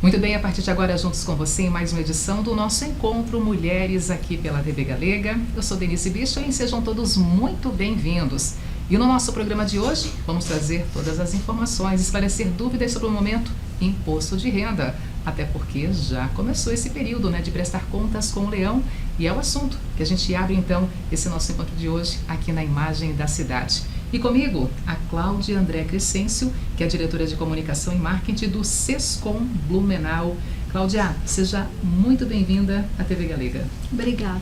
Muito bem, a partir de agora juntos com você em mais uma edição do nosso Encontro Mulheres aqui pela TV Galega. Eu sou Denise Bicho e sejam todos muito bem-vindos. E no nosso programa de hoje vamos trazer todas as informações, esclarecer dúvidas sobre o momento imposto de renda. Até porque já começou esse período, de prestar contas com o leão, e é o assunto que a gente abre então esse nosso encontro de hoje aqui na Imagem da Cidade. E comigo, a Cláudia André Crescêncio, que é a diretora de comunicação e marketing do Sescom Blumenau. Cláudia, seja muito bem-vinda à TV Galega. Obrigada.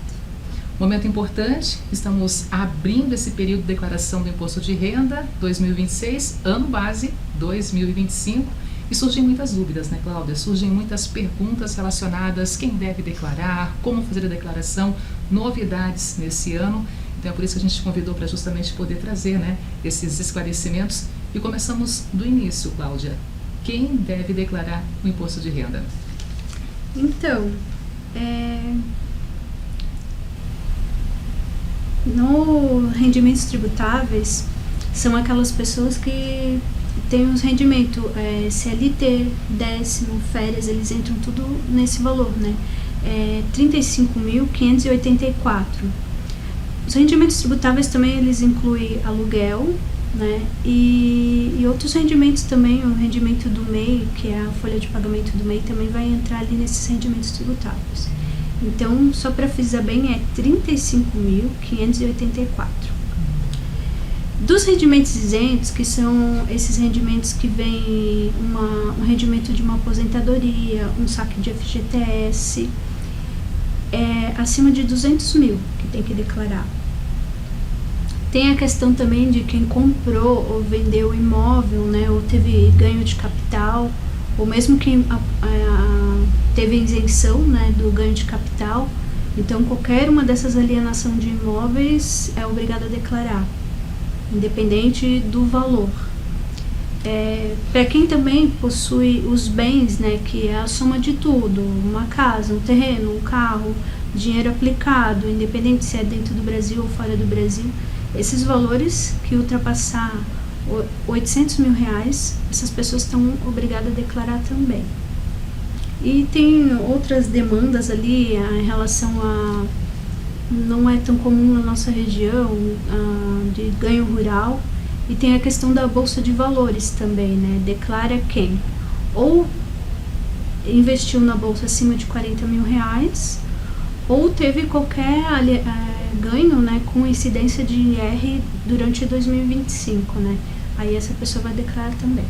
Momento importante, estamos abrindo esse período de declaração do Imposto de Renda 2026, ano base 2025, e surgem muitas dúvidas, Cláudia? Surgem muitas perguntas relacionadas, quem deve declarar, como fazer a declaração, novidades nesse ano. Então é por isso que a gente te convidou para justamente poder trazer esses esclarecimentos. E começamos do início, Cláudia. Quem deve declarar o imposto de renda? Então, no rendimentos tributáveis, são aquelas pessoas que têm os rendimentos CLT, décimo, férias, eles entram tudo nesse valor, 35.584. Os rendimentos tributáveis também eles incluem aluguel, e outros rendimentos também, o rendimento do MEI, que é a folha de pagamento do MEI, também vai entrar ali nesses rendimentos tributáveis. Então, só para frisar bem, é 35.584. Dos rendimentos isentos, que são esses rendimentos que vêm um rendimento de uma aposentadoria, um saque de FGTS, acima de 200 mil que tem que declarar. Tem a questão também de quem comprou ou vendeu imóvel, ou teve ganho de capital, ou mesmo quem teve isenção do ganho de capital. Então, qualquer uma dessas alienação de imóveis é obrigado a declarar, independente do valor. Para quem também possui os bens, que é a soma de tudo, uma casa, um terreno, um carro, dinheiro aplicado, independente se é dentro do Brasil ou fora do Brasil, esses valores que ultrapassar R$800 mil, essas pessoas estão obrigadas a declarar também. E tem outras demandas ali em relação a, não é tão comum na nossa região, de ganho rural. E tem a questão da Bolsa de Valores também, declara quem ou investiu na Bolsa acima de R$40 mil, ou teve qualquer ganho, com incidência de IR durante 2025, Aí essa pessoa vai declarar também.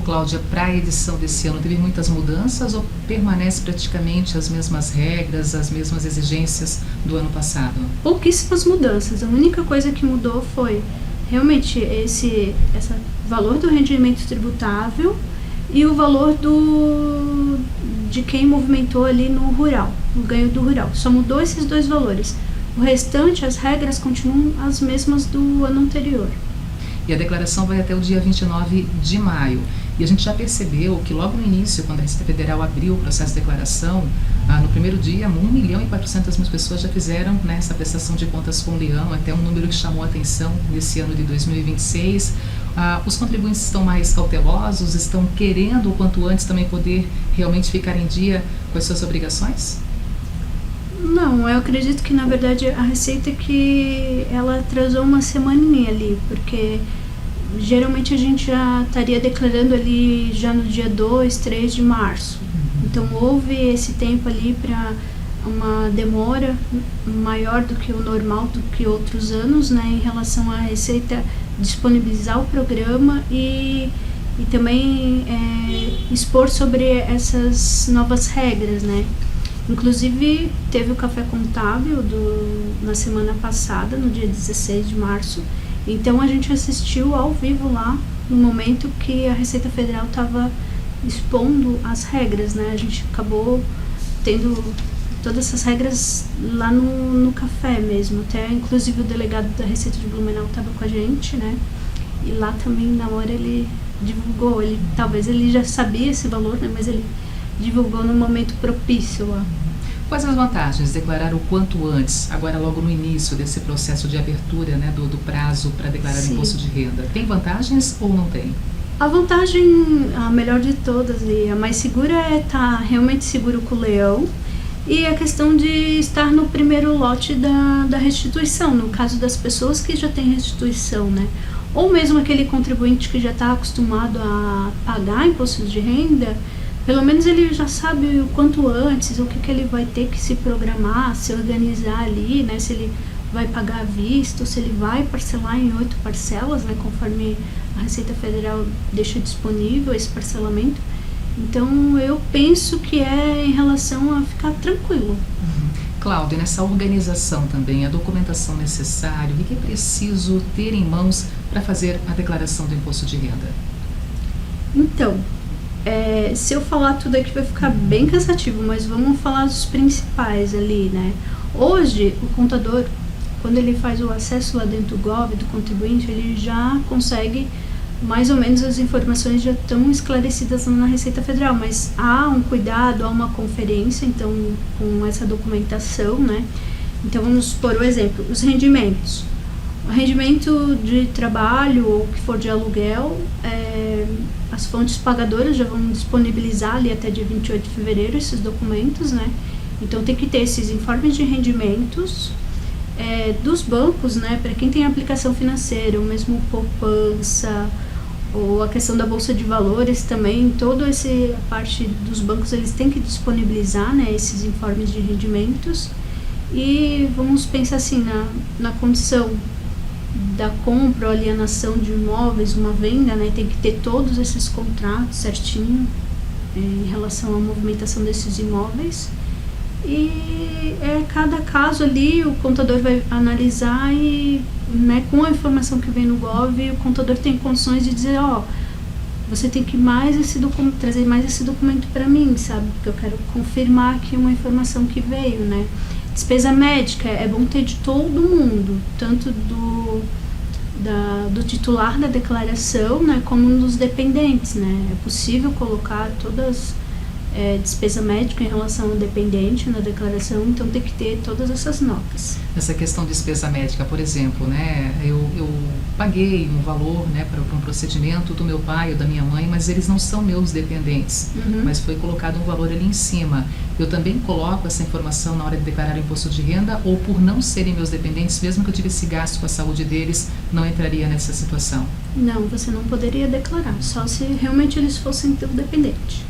Cláudia, para a edição desse ano, teve muitas mudanças ou permanece praticamente as mesmas regras, as mesmas exigências do ano passado? Pouquíssimas mudanças. A única coisa que mudou foi realmente esse valor do rendimento tributável e o valor de quem movimentou ali no rural, no ganho do rural. Só mudou esses dois valores. O restante, as regras continuam as mesmas do ano anterior. E a declaração vai até o dia 29 de maio. E a gente já percebeu que logo no início, quando a Receita Federal abriu o processo de declaração, no primeiro dia, 1.400.000 pessoas já fizeram essa prestação de contas com o leão, até um número que chamou a atenção nesse ano de 2026. Os contribuintes estão mais cautelosos, estão querendo o quanto antes também poder realmente ficar em dia com as suas obrigações? Não, eu acredito que na verdade a Receita que ela atrasou uma semaninha ali, porque geralmente a gente já estaria declarando ali já no dia 2, 3 de março. Então houve esse tempo ali para uma demora maior do que o normal, do que outros anos, em relação à Receita disponibilizar o programa e também expor sobre essas novas regras, Inclusive, teve o Café Contábil na semana passada, no dia 16 de março. Então, a gente assistiu ao vivo lá, no momento que a Receita Federal estava expondo as regras, A gente acabou tendo todas essas regras lá no café mesmo. Até, inclusive, o delegado da Receita de Blumenau estava com a gente, E lá também, na hora, ele divulgou. Talvez ele já sabia esse valor, mas ele divulgou no momento propício lá. Quais as vantagens de declarar o quanto antes, agora logo no início desse processo de abertura do prazo para declarar Sim. imposto de renda? Tem vantagens ou não tem? A vantagem, a melhor de todas e a mais segura é estar realmente seguro com o leão, e a questão de estar no primeiro lote da restituição, no caso das pessoas que já têm restituição, né? Ou mesmo aquele contribuinte que já está acostumado a pagar imposto de renda, pelo menos ele já sabe o quanto antes, o que ele vai ter que se programar, se organizar ali, né? Se ele vai pagar à vista, ou se ele vai parcelar em 8 parcelas, né? Conforme a Receita Federal deixa disponível esse parcelamento. Então, eu penso que é em relação a ficar tranquilo. Cláudia, nessa organização também, a documentação necessária, o que é preciso ter em mãos para fazer a declaração do imposto de renda? Então, se eu falar tudo aqui vai ficar bem cansativo, mas vamos falar dos principais ali, né? Hoje, o contador, quando ele faz o acesso lá dentro do Gov, do contribuinte, ele já consegue, mais ou menos as informações já estão esclarecidas na Receita Federal, mas há um cuidado, há uma conferência, então, com essa documentação, né? Então, vamos supor o exemplo, os rendimentos. O rendimento de trabalho ou que for de aluguel, as fontes pagadoras já vão disponibilizar ali até dia 28 de fevereiro esses documentos, né? Então, tem que ter esses informes de rendimentos, dos bancos, né? Para quem tem aplicação financeira, ou mesmo poupança, ou a questão da bolsa de valores também, toda essa parte dos bancos, eles têm que disponibilizar, né, esses informes de rendimentos. E vamos pensar assim, na condição da compra ou alienação de imóveis, uma venda, né, tem que ter todos esses contratos certinho em relação à movimentação desses imóveis. E cada caso ali o contador vai analisar e, né, com a informação que vem no Gov, o contador tem condições de dizer, você tem que trazer mais esse documento para mim, sabe? Porque eu quero confirmar aqui uma informação que veio, né? Despesa médica é bom ter de todo mundo, tanto do titular da declaração, né, como dos dependentes, né? É possível colocar todas despesa médica em relação ao dependente na declaração, então tem que ter todas essas notas. Essa questão de despesa médica, por exemplo, né, eu paguei um valor, né, para um procedimento do meu pai ou da minha mãe, mas eles não são meus dependentes, mas foi colocado um valor ali em cima. Eu também coloco essa informação na hora de declarar o imposto de renda, ou por não serem meus dependentes, mesmo que eu tivesse gasto com a saúde deles, não entraria nessa situação? Não, você não poderia declarar, só se realmente eles fossem teu dependente.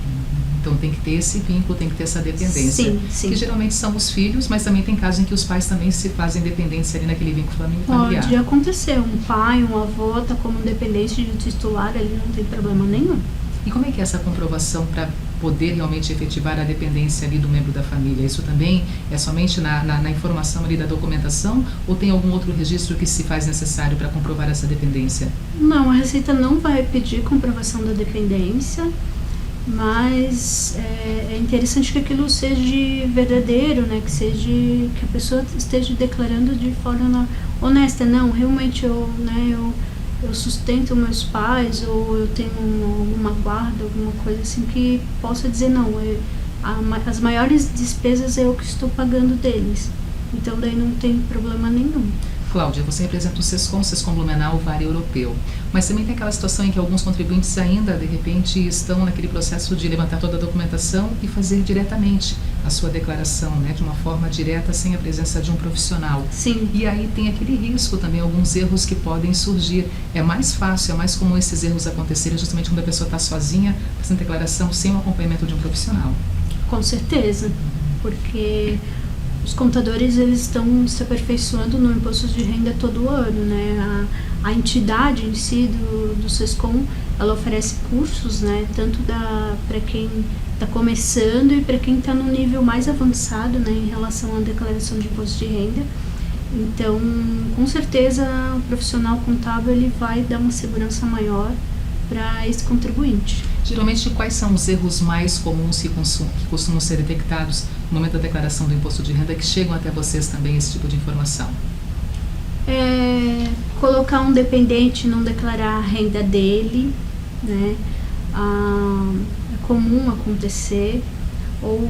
Então tem que ter esse vínculo, tem que ter essa dependência. Sim, sim. Que geralmente são os filhos, mas também tem casos em que os pais também se fazem dependência ali naquele vínculo familiar. Pode acontecer, um pai, um avô está como dependente de titular, ali não tem problema nenhum. E como é que é essa comprovação para poder realmente efetivar a dependência ali do membro da família? Isso também é somente na informação ali da documentação, ou tem algum outro registro que se faz necessário para comprovar essa dependência? Não, a Receita não vai pedir comprovação da dependência, mas é interessante que aquilo seja verdadeiro, né? Que a pessoa esteja declarando de forma honesta. Não, realmente eu sustento meus pais, ou eu tenho alguma guarda, alguma coisa assim que possa dizer não, as maiores despesas é eu que estou pagando deles. Então daí não tem problema nenhum. Cláudia, você representa o SESCOM Blumenau Vale Europeu, mas também tem aquela situação em que alguns contribuintes ainda, de repente, estão naquele processo de levantar toda a documentação e fazer diretamente a sua declaração, né, de uma forma direta, sem a presença de um profissional. Sim. E aí tem aquele risco também, alguns erros que podem surgir. É mais fácil, é mais comum esses erros acontecerem justamente quando a pessoa está sozinha, fazendo declaração sem o acompanhamento de um profissional. Com certeza, porque os contadores, eles estão se aperfeiçoando no imposto de renda todo ano, né? A entidade em si do SESCOM, ela oferece cursos, né? Tanto para quem está começando e para quem está no nível mais avançado, né? Em relação à declaração de imposto de renda. Então, com certeza, o profissional contábil, ele vai dar uma segurança maior para esse contribuinte. Geralmente, quais são os erros mais comuns que costumam ser detectados no momento da declaração do imposto de renda, que chegam até vocês também esse tipo de informação? Colocar um dependente e não declarar a renda dele, né? É comum acontecer. Ou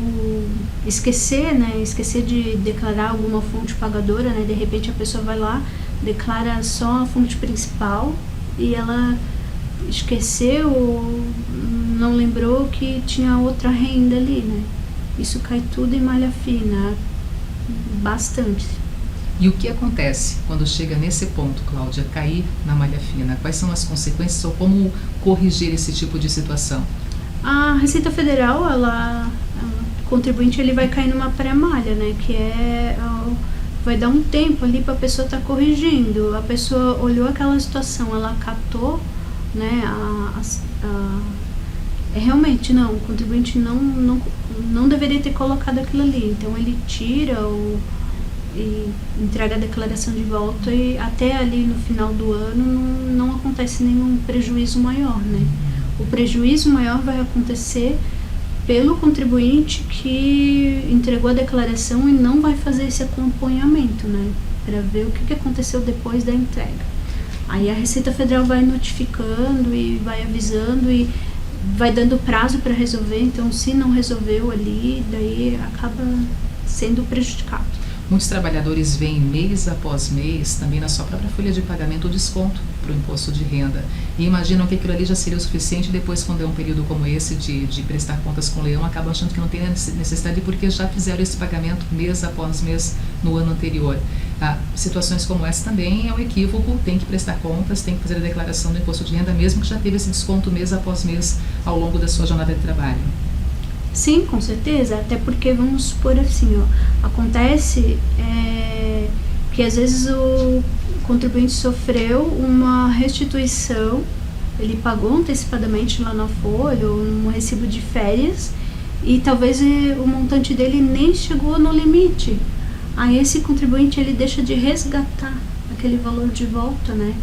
esquecer, né? Esquecer de declarar alguma fonte pagadora, né? De repente a pessoa vai lá, declara só a fonte principal e ela esqueceu ou não lembrou que tinha outra renda ali, né? Isso cai tudo em malha fina, bastante. E o que acontece quando chega nesse ponto, Cláudia, cair na malha fina? Quais são as consequências ou como corrigir esse tipo de situação? A Receita Federal, o contribuinte ele vai cair numa pré-malha, né? Que vai dar um tempo ali para a pessoa estar corrigindo. A pessoa olhou aquela situação, ela captou, né? Realmente não, o contribuinte não deveria ter colocado aquilo ali. Então ele tira e entrega a declaração de volta e até ali no final do ano não acontece nenhum prejuízo maior, né? O prejuízo maior vai acontecer pelo contribuinte que entregou a declaração e não vai fazer esse acompanhamento, né? Para ver o que aconteceu depois da entrega. Aí a Receita Federal vai notificando e vai avisando e vai dando prazo para resolver. Então, se não resolveu ali, daí acaba sendo prejudicado. Muitos trabalhadores veem mês após mês, também na sua própria folha de pagamento, o desconto para o imposto de renda. E imaginam que aquilo ali já seria o suficiente, depois, quando é um período como esse de prestar contas com o leão, acabam achando que não tem necessidade porque já fizeram esse pagamento mês após mês no ano anterior. Situações como essa também é um equívoco, tem que prestar contas, tem que fazer a declaração do imposto de renda, mesmo que já teve esse desconto mês após mês ao longo da sua jornada de trabalho. Sim, com certeza, até porque vamos supor assim, acontece que às vezes o contribuinte sofreu uma restituição, ele pagou antecipadamente lá na folha ou no recibo de férias e talvez o montante dele nem chegou no limite. Aí esse contribuinte ele deixa de resgatar aquele valor de volta, né?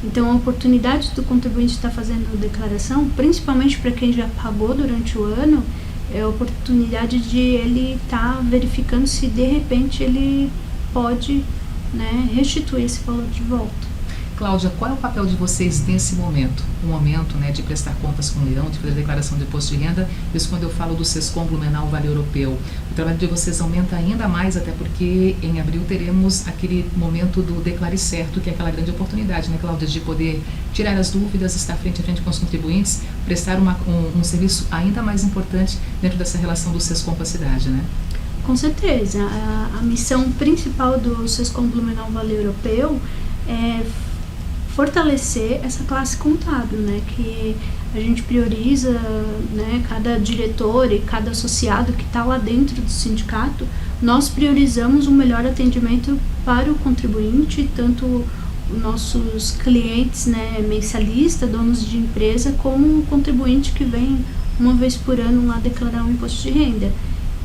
Então a oportunidade do contribuinte estar fazendo declaração, principalmente para quem já pagou durante o ano, é a oportunidade de ele estar verificando se de repente ele pode, né, restituir esse valor de volta. Cláudia, qual é o papel de vocês nesse momento? O momento, né, de prestar contas com o leão, de fazer a declaração de imposto de renda, isso quando eu falo do Sescom Blumenau Vale Europeu. O trabalho de vocês aumenta ainda mais, até porque em abril teremos aquele momento do Declare Certo, que é aquela grande oportunidade, né, Cláudia, de poder tirar as dúvidas, estar frente a frente com os contribuintes, prestar um serviço ainda mais importante dentro dessa relação do Sescom com a cidade, né? Com certeza. A missão principal do Sescom Blumenau Vale Europeu é fortalecer essa classe contábil, né, que a gente prioriza, né, cada diretor e cada associado que está lá dentro do sindicato, nós priorizamos um melhor atendimento para o contribuinte, tanto nossos clientes, né, mensalistas, donos de empresa, como o contribuinte que vem uma vez por ano lá declarar um imposto de renda.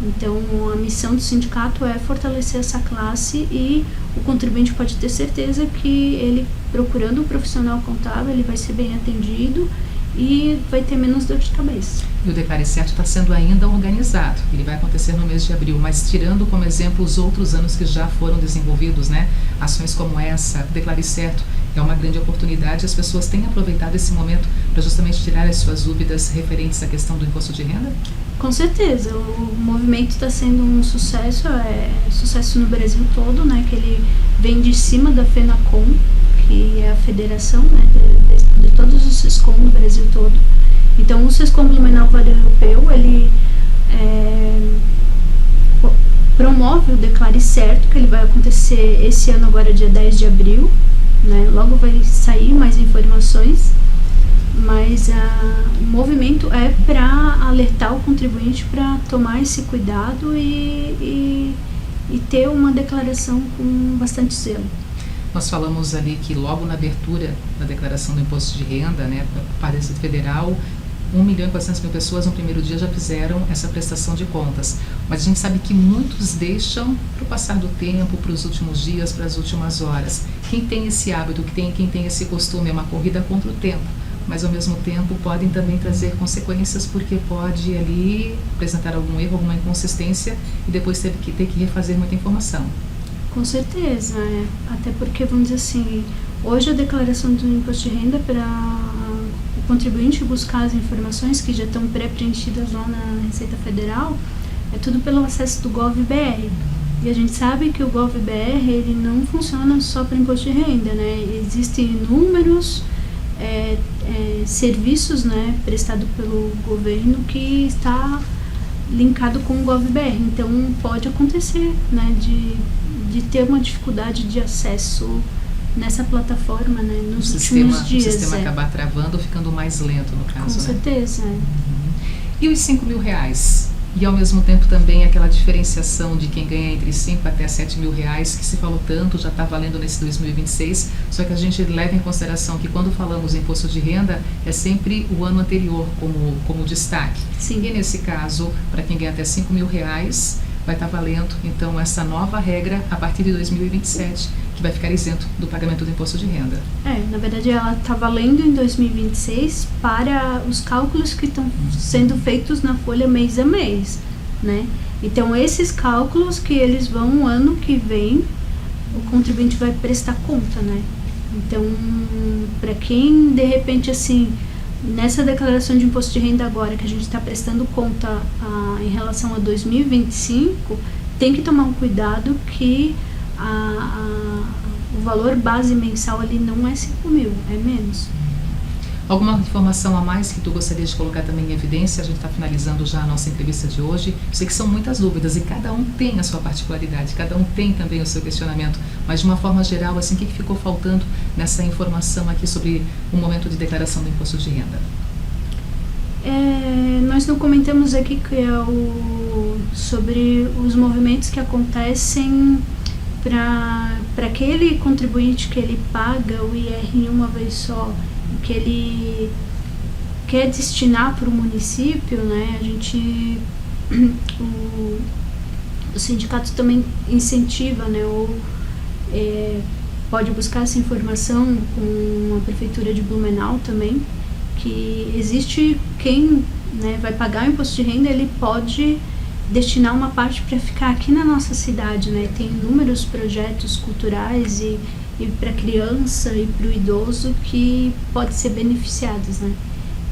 Então, a missão do sindicato é fortalecer essa classe e o contribuinte pode ter certeza que ele, procurando um profissional contábil, ele vai ser bem atendido e vai ter menos dor de cabeça. E o Declare Certo está sendo ainda organizado. Ele vai acontecer no mês de abril, mas tirando como exemplo os outros anos que já foram desenvolvidos, né? Ações como essa, Declare Certo, é uma grande oportunidade. As pessoas têm aproveitado esse momento para justamente tirar as suas dúvidas referentes à questão do imposto de renda? Com certeza, o movimento está sendo um sucesso, sucesso no Brasil todo, né? Que ele vem de cima da FENACOM, que é a federação, né, de todos os Sescom do Brasil todo. Então, o Sescom Blumenau Vale Europeu, ele promove o Declare Certo, que ele vai acontecer esse ano agora, dia 10 de abril, né? Logo vai sair mais informações, mas o movimento é para alertar o contribuinte para tomar esse cuidado e ter uma declaração com bastante zelo. Nós falamos ali que logo na abertura da declaração do imposto de renda, né, para a Receita Federal, 1.400.000 pessoas no primeiro dia já fizeram essa prestação de contas. Mas a gente sabe que muitos deixam para o passar do tempo, para os últimos dias, para as últimas horas. Quem tem esse hábito, quem tem esse costume, é uma corrida contra o tempo. Mas ao mesmo tempo podem também trazer consequências, porque pode ali apresentar algum erro, alguma inconsistência e depois ter que refazer muita informação. Com certeza, até porque, vamos dizer assim, hoje a declaração do imposto de renda para o contribuinte buscar as informações que já estão pré-preenchidas lá na Receita Federal, é tudo pelo acesso do Gov.br. E a gente sabe que o Gov.br ele não funciona só para imposto de renda, né? Existem inúmeros serviços, né, prestado pelo governo que está linkado com o GovBR. Então pode acontecer, né, de ter uma dificuldade de acesso nessa plataforma, né, nos últimos dias. O sistema acabar travando ou ficando mais lento, no caso, com certeza, né? E os R$5.000? E ao mesmo tempo também aquela diferenciação de quem ganha entre 5 até 7 mil reais, que se falou tanto, já está valendo nesse 2026, só que a gente leva em consideração que quando falamos em imposto de renda, é sempre o ano anterior como destaque. Sim. E nesse caso, para quem ganha até 5 mil reais, vai estar valendo então essa nova regra a partir de 2027, que vai ficar isento do pagamento do imposto de renda. Na verdade ela está valendo em 2026 para os cálculos que estão sendo feitos na folha mês a mês, né? Então esses cálculos que eles vão, ano que vem, o contribuinte vai prestar conta, né? Então, para quem de repente assim, nessa declaração de imposto de renda agora, que a gente está prestando conta em relação a 2025, tem que tomar um cuidado que o valor base mensal ali não é 5 mil, é menos. Alguma informação a mais que tu gostaria de colocar também em evidência? A gente está finalizando já a nossa entrevista de hoje. Eu sei que são muitas dúvidas e cada um tem a sua particularidade, cada um tem também o seu questionamento, mas de uma forma geral, assim, o que ficou faltando nessa informação aqui sobre o momento de declaração do imposto de renda? Nós não comentamos aqui que sobre os movimentos que acontecem para aquele contribuinte que ele paga o IR em uma vez só, que ele quer destinar para o município, né? A gente, o sindicato também incentiva, né? Ou pode buscar essa informação com a prefeitura de Blumenau também, que existe quem, né, vai pagar o imposto de renda, ele pode destinar uma parte para ficar aqui na nossa cidade, né? Tem inúmeros projetos culturais e para a criança e para o idoso que pode ser beneficiados, né?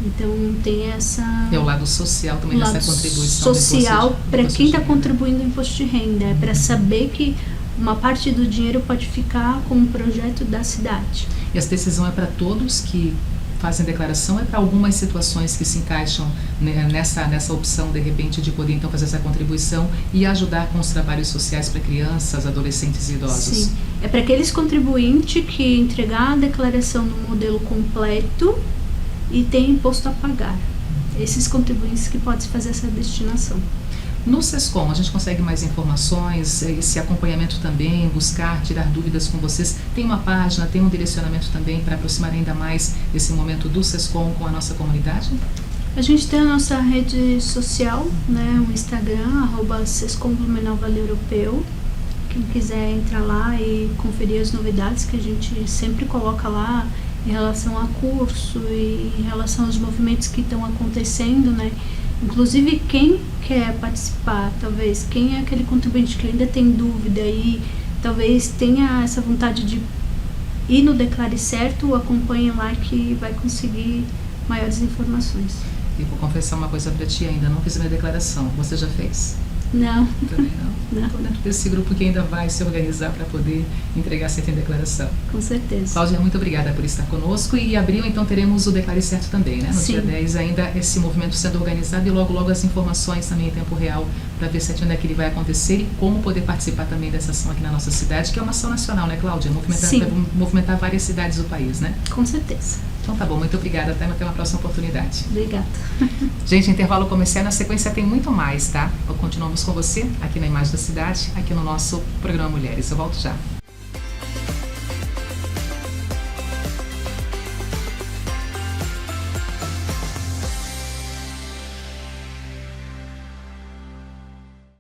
Então tem essa... o lado social também dessa contribuição social para quem está contribuindo o imposto de renda, para saber que uma parte do dinheiro pode ficar com um projeto da cidade. E essa decisão é para todos que fazem declaração, é para algumas situações que se encaixam, né, nessa opção, de repente, de poder então fazer essa contribuição e ajudar com os trabalhos sociais para crianças, adolescentes e idosos? Sim, é para aqueles contribuintes que entregar a declaração no modelo completo e tem imposto a pagar. Esses contribuintes que podem fazer essa destinação. No SESCOM, a gente consegue mais informações, esse acompanhamento também, buscar, tirar dúvidas com vocês? Tem uma página, tem um direcionamento também para aproximar ainda mais esse momento do SESCOM com a nossa comunidade? A gente tem a nossa rede social, né, o Instagram, @SESCOM Blumenau Vale Europeu. Quem quiser entrar lá e conferir as novidades que a gente sempre coloca lá em relação a curso e em relação aos movimentos que estão acontecendo, né? Inclusive quem quer participar, talvez quem é aquele contribuinte que ainda tem dúvida e talvez tenha essa vontade de ir no Declare Certo, acompanhe lá que vai conseguir maiores informações. E vou confessar uma coisa para ti, ainda não fiz a minha declaração. Você já fez? Não. Também não? Estou dentro desse grupo que ainda vai se organizar para poder entregar essa declaração. Com certeza. Cláudia, muito obrigada por estar conosco. E em abril, então, teremos o Declare Certo também, né? No Sim. dia 10 ainda esse movimento sendo organizado e logo as informações também em tempo real para ver certinho onde é que ele vai acontecer e como poder participar também dessa ação aqui na nossa cidade, que é uma ação nacional, né, Cláudia? Movimentar várias cidades do país, né? Com certeza. Então tá bom, muito obrigada. Até uma próxima oportunidade. Obrigada. Gente, intervalo comercial, na sequência tem muito mais, tá? Continuamos com você aqui na Imagem da Cidade, aqui no nosso programa Mulheres. Eu volto já.